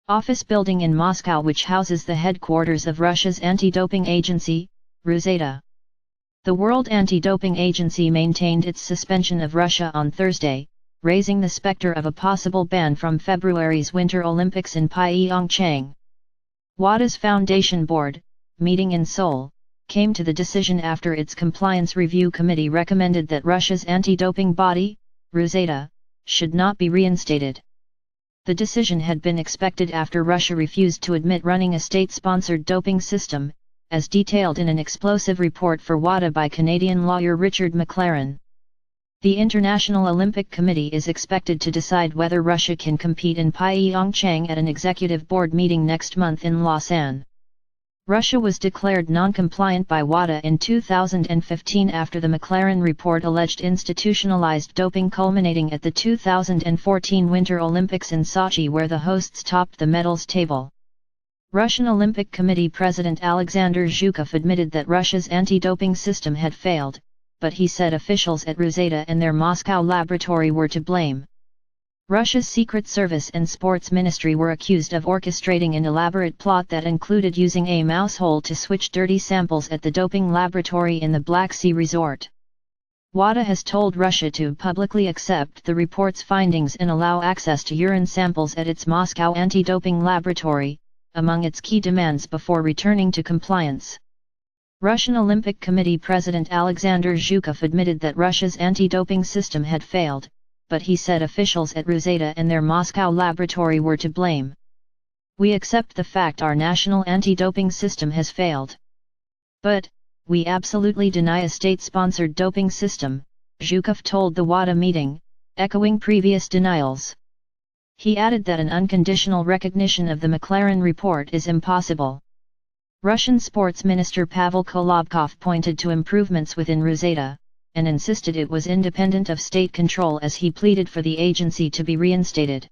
office building in Moscow which houses the headquarters of Russia's anti-doping agency, RUSADA. The World Anti-Doping Agency maintained its suspension of Russia on Thursday, raising the spectre of a possible ban from February's Winter Olympics in Pyeongchang. WADA's Foundation Board, meeting in Seoul, came to the decision after its Compliance Review Committee recommended that Russia's anti-doping body, RUSADA, should not be reinstated. The decision had been expected after Russia refused to admit running a state-sponsored doping system, as detailed in an explosive report for WADA by Canadian lawyer Richard McLaren. The International Olympic Committee is expected to decide whether Russia can compete in Pyeongchang at an executive board meeting next month in Lausanne. Russia was declared non-compliant by WADA in 2015 after the McLaren report alleged institutionalized doping culminating at the 2014 Winter Olympics in Sochi where the hosts topped the medals table. Russian Olympic Committee President Alexander Zhukov admitted that Russia's anti-doping system had failed, but he said officials at RUSADA and their Moscow laboratory were to blame. Russia's Secret Service and Sports Ministry were accused of orchestrating an elaborate plot that included using a mouse hole to switch dirty samples at the doping laboratory in the Black Sea resort. WADA has told Russia to publicly accept the report's findings and allow access to urine samples at its Moscow anti-doping laboratory, among its key demands before returning to compliance. Russian Olympic Committee President Alexander Zhukov admitted that Russia's anti-doping system had failed, but he said officials at RUSADA and their Moscow laboratory were to blame. "We accept the fact our national anti-doping system has failed. But, we absolutely deny a state-sponsored doping system," Zhukov told the WADA meeting, echoing previous denials. He added that an unconditional recognition of the McLaren report is impossible. Russian Sports Minister Pavel Kolobkov pointed to improvements within RUSADA, and insisted it was independent of state control as he pleaded for the agency to be reinstated.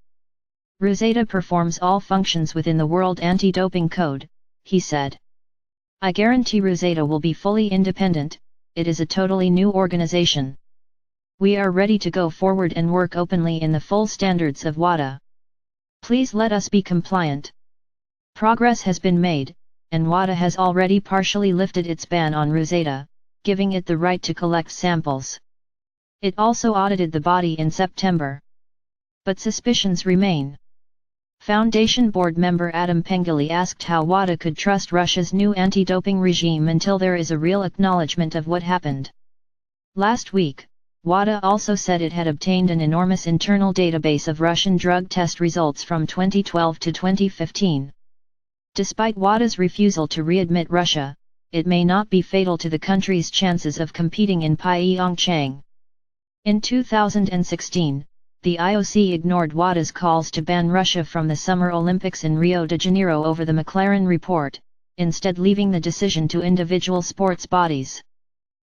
"RUSADA performs all functions within the World Anti-Doping Code," he said. "I guarantee RUSADA will be fully independent, it is a totally new organization. We are ready to go forward and work openly in the full standards of WADA. Please let us be compliant. Progress has been made, and WADA has already partially lifted its ban on RUSADA, giving it the right to collect samples. It also audited the body in September. But suspicions remain." Foundation board member Adam Pengili asked how WADA could trust Russia's new anti-doping regime until there is a real acknowledgement of what happened. Last week, WADA also said it had obtained an enormous internal database of Russian drug test results from 2012 to 2015. Despite WADA's refusal to readmit Russia, it may not be fatal to the country's chances of competing in Pyeongchang. In 2016, the IOC ignored WADA's calls to ban Russia from the Summer Olympics in Rio de Janeiro over the McLaren report, instead leaving the decision to individual sports bodies.